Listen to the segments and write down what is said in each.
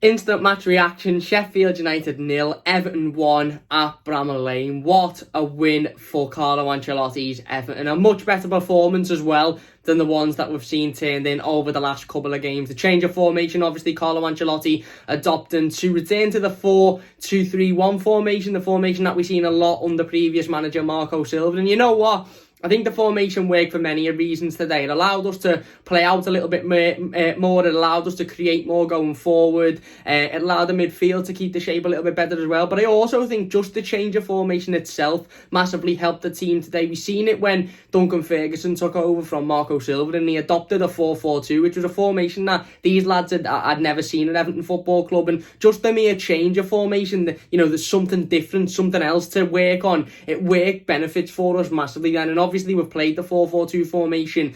Instant match reaction, Sheffield United 0, Everton 1 at Bramall Lane. What a win for Carlo Ancelotti's Everton. A much better performance as well than the ones that we've seen turned in over the last couple of games. The change of formation, obviously Carlo Ancelotti adopting to return to the 4-2-3-1 formation, the formation that we've seen a lot under previous manager Marco Silva. And you know what? I think the formation worked for many reasons today. It allowed us to play out a little bit more. It allowed us to create more going forward. It allowed the midfield to keep the shape a little bit better as well. But I also think just the change of formation itself massively helped the team today. We've seen it when Duncan Ferguson took over from Marco Silva and he adopted a 4-4-2, which was a formation that these lads had never seen at Everton Football Club. And just the mere change of formation, there's something different, something else to work on. It worked benefits for us massively then. And obviously we've played the 4-4-2 formation,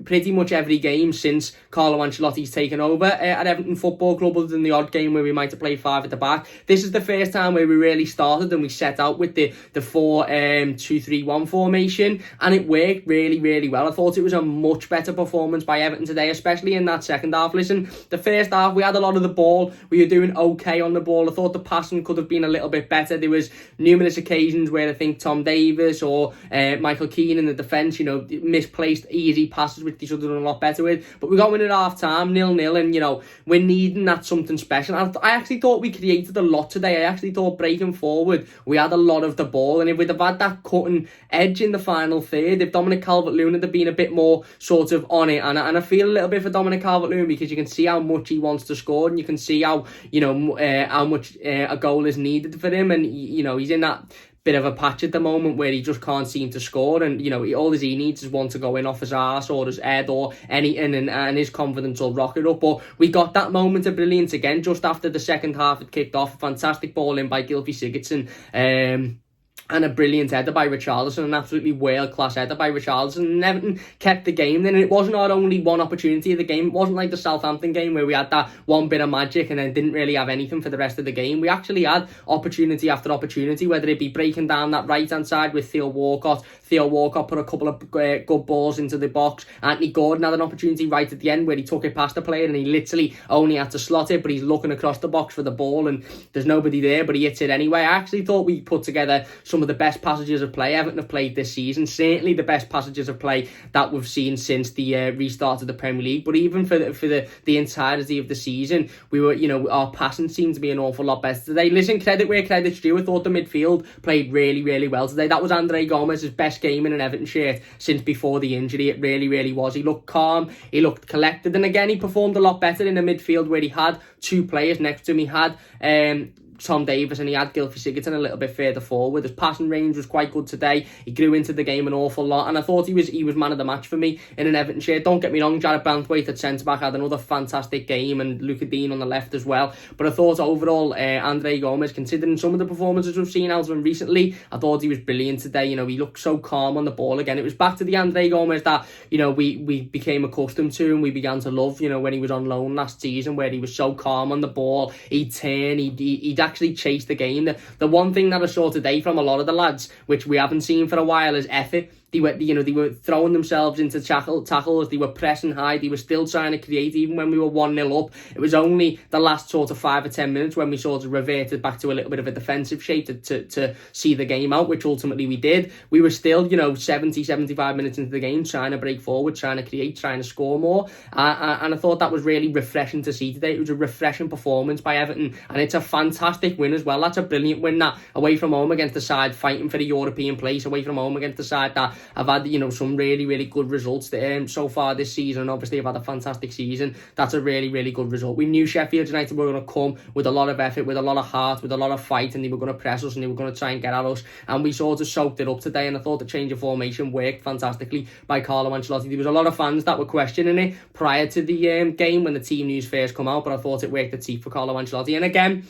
pretty much every game since Carlo Ancelotti's taken over at Everton Football Club, other than the odd game where we might have played 5 at the back. This is the first time where we really started and we set out with the 4-2-3-1 formation, and it worked really, really well. I thought it was a much better performance by Everton today, especially in that second half. Listen, the first half we had a lot of the ball. We were doing okay on the ball. I thought the passing could have been a little bit better. There was numerous occasions where I think Tom Davies or Michael Keane in the defence, misplaced easy passes which they should have done a lot better with. But we got in at half time, 0-0, and we're needing that something special. I actually thought we created a lot today. I actually thought breaking forward we had a lot of the ball, and if we'd have had that cutting edge in the final third, if Dominic Calvert-Lewin had been a bit more sort of on it, and I feel a little bit for Dominic Calvert-Lewin because you can see how much he wants to score, and you can see how much a goal is needed for him, and he's in that bit of a patch at the moment where he just can't seem to score, and all he needs is one to go in off his arse or his head or anything, and his confidence will rocket up. But we got that moment of brilliance again just after the second half had kicked off. A fantastic ball in by Gylfi Sigurdsson, and a brilliant header by Richarlison, an absolutely world-class header by Richarlison. And Everton kept the game then, and it wasn't our only one opportunity of the game. It wasn't like the Southampton game where we had that one bit of magic and then didn't really have anything for the rest of the game. We actually had opportunity after opportunity, whether it be breaking down that right-hand side with Theo Walcott. Theo Walcott put a couple of good balls into the box. Anthony Gordon had an opportunity right at the end where he took it past the player and he literally only had to slot it, but he's looking across the box for the ball and there's nobody there, but he hits it anyway. I actually thought we put together some of the best passages of play Everton have played this season. Certainly the best passages of play that we've seen since the restart of the Premier League. But even for the entirety of the season, we were, our passing seemed to be an awful lot better today. Listen, credit where credit's due. I thought the midfield played really, really well today. That was Andre Gomez's best game in an Everton shirt since before the injury. It really, really was. He looked calm. He looked collected. And again, he performed a lot better in the midfield where he had 2 players next to him. He had Tom Davies and he had Gylfi Sigurdsson a little bit further forward. His passing range was quite good today. He grew into the game an awful lot, and I thought he was man of the match for me in an Everton shirt. Don't get me wrong, Jared Banthwaite at centre-back had another fantastic game, and Luca Dean on the left as well. But I thought overall, Andre Gomez, considering some of the performances we've seen out of him recently, I thought he was brilliant today. He looked so calm on the ball again. It was back to the Andre Gomez that, we became accustomed to and we began to love, when he was on loan last season, where he was so calm on the ball. He'd turn, he'd actually chase the game. The one thing that I saw today from a lot of the lads, which we haven't seen for a while, is effort. They were throwing themselves into tackles. They were pressing high. They were still trying to create, even when we were 1-0 up. It was only the last sort of 5 or 10 minutes when we sort of reverted back to a little bit of a defensive shape to see the game out, which ultimately we did. We were still, 70, 75 minutes into the game, trying to break forward, trying to create, trying to score more. And I thought that was really refreshing to see today. It was a refreshing performance by Everton, and it's a fantastic win as well. That's a brilliant win, that, away from home against the side fighting for the European place, away from home against the side that I've had, some really, really good results so far this season, and obviously I've had a fantastic season. That's a really, really good result. We knew Sheffield United were going to come with a lot of effort, with a lot of heart, with a lot of fight, and they were going to press us and they were going to try and get at us, and we sort of soaked it up today, and I thought the change of formation worked fantastically by Carlo Ancelotti. There was a lot of fans that were questioning it prior to the game when the team news first come out, but I thought it worked a teeth for Carlo Ancelotti. And again,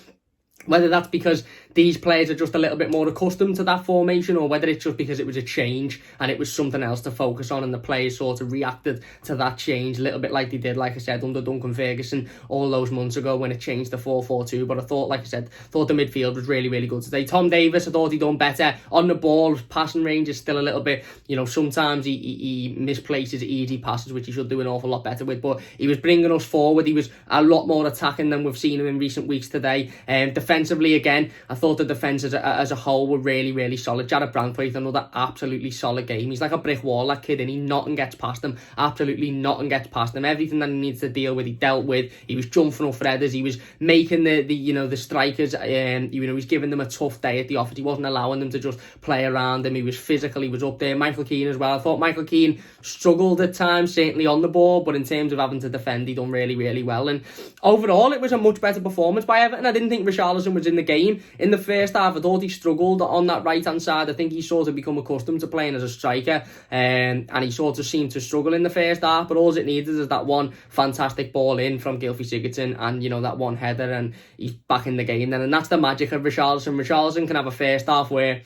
Whether that's because these players are just a little bit more accustomed to that formation, or whether it's just because it was a change and it was something else to focus on, and the players sort of reacted to that change a little bit like they did, like I said, under Duncan Ferguson all those months ago when it changed to 4-4-2. But I thought, like I said, thought the midfield was really, really good today. Tom Davies, I thought he done better on the ball. Passing range is still a little bit, sometimes he misplaces easy passes, which he should do an awful lot better with. But he was bringing us forward. He was a lot more attacking than we've seen him in recent weeks today. Defensively, again, I thought the defence as a whole were really, really solid. Jared Brandtwaite, another absolutely solid game. He's like a brick wall, that kid, and he nothing gets past him. Absolutely nothing gets past him. Everything that he needs to deal with, he dealt with. He was jumping off headers. He was making the strikers. He's giving them a tough day at the office. He wasn't allowing them to just play around him. He was physical. He was up there. Michael Keane as well. I thought Michael Keane struggled at times, certainly on the ball, but in terms of having to defend, he done really, really well. And overall, it was a much better performance by Everton. I didn't think Richarlison was in the game in the first half. I thought he struggled on that right hand side. I think he sort of become accustomed to playing as a striker, and he sort of seemed to struggle in the first half. But all it needed is that one fantastic ball in from Gylfi Sigurdsson, and that one header, and he's back in the game then. And that's the magic of Richarlison. Richarlison can have a first half where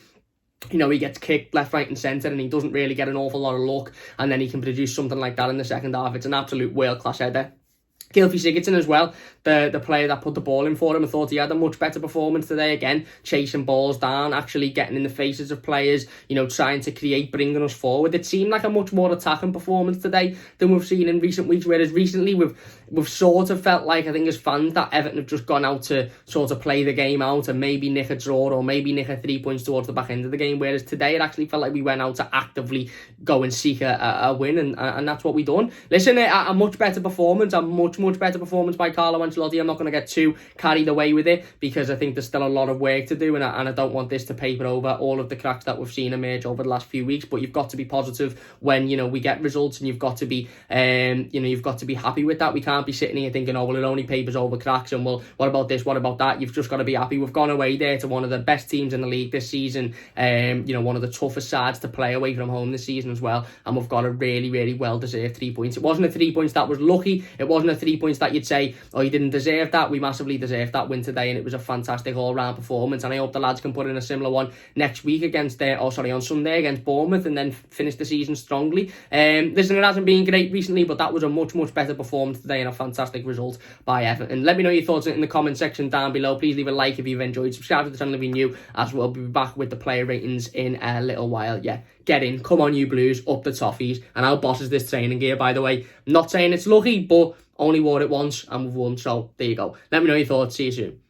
he gets kicked left, right and centre and he doesn't really get an awful lot of luck, and then he can produce something like that in the second half. It's an absolute world-class header. Gylfi Sigurdsson as well, the player that put the ball in for him. I thought he had a much better performance today, again, chasing balls down, actually getting in the faces of players, trying to create, bringing us forward. It seemed like a much more attacking performance today than we've seen in recent weeks, whereas recently we've sort of felt like, I think as fans, that Everton have just gone out to sort of play the game out and maybe nick a draw or maybe nick a 3 points towards the back end of the game, whereas today it actually felt like we went out to actively go and seek a win, and that's what we done. Listen, a much better performance, a much better performance by Carlo Ancelotti. I'm not going to get too carried away with it, because I think there's still a lot of work to do, and I don't want this to paper over all of the cracks that we've seen emerge over the last few weeks. But you've got to be positive when we get results, and you've got to be happy with that. We can't be sitting here thinking, oh well, it only papers over cracks, and well, what about this, what about that? You've just got to be happy. We've gone away there to one of the best teams in the league this season, one of the toughest sides to play away from home this season as well, and we've got a really, really well deserved 3 points. It wasn't a 3 points that was lucky. It wasn't a 3 points that you'd say, oh, you didn't deserve that. We massively deserved that win today, and it was a fantastic all-round performance, and I hope the lads can put in a similar one next week on Sunday against Bournemouth, and then finish the season strongly. Listen, it hasn't been great recently, but that was a much better performance today and a fantastic result by Everton. Let me know your thoughts in the comment section down below. Please leave a like if you've enjoyed. Subscribe to the channel if you're new, as we'll be back with the player ratings in a little while. Yeah, get in, come on you Blues, up the toffees. And our boss is this training gear, by the way. I'm not saying it's lucky, but only wore it once and we've won, so there you go. Let me know your thoughts. See you soon.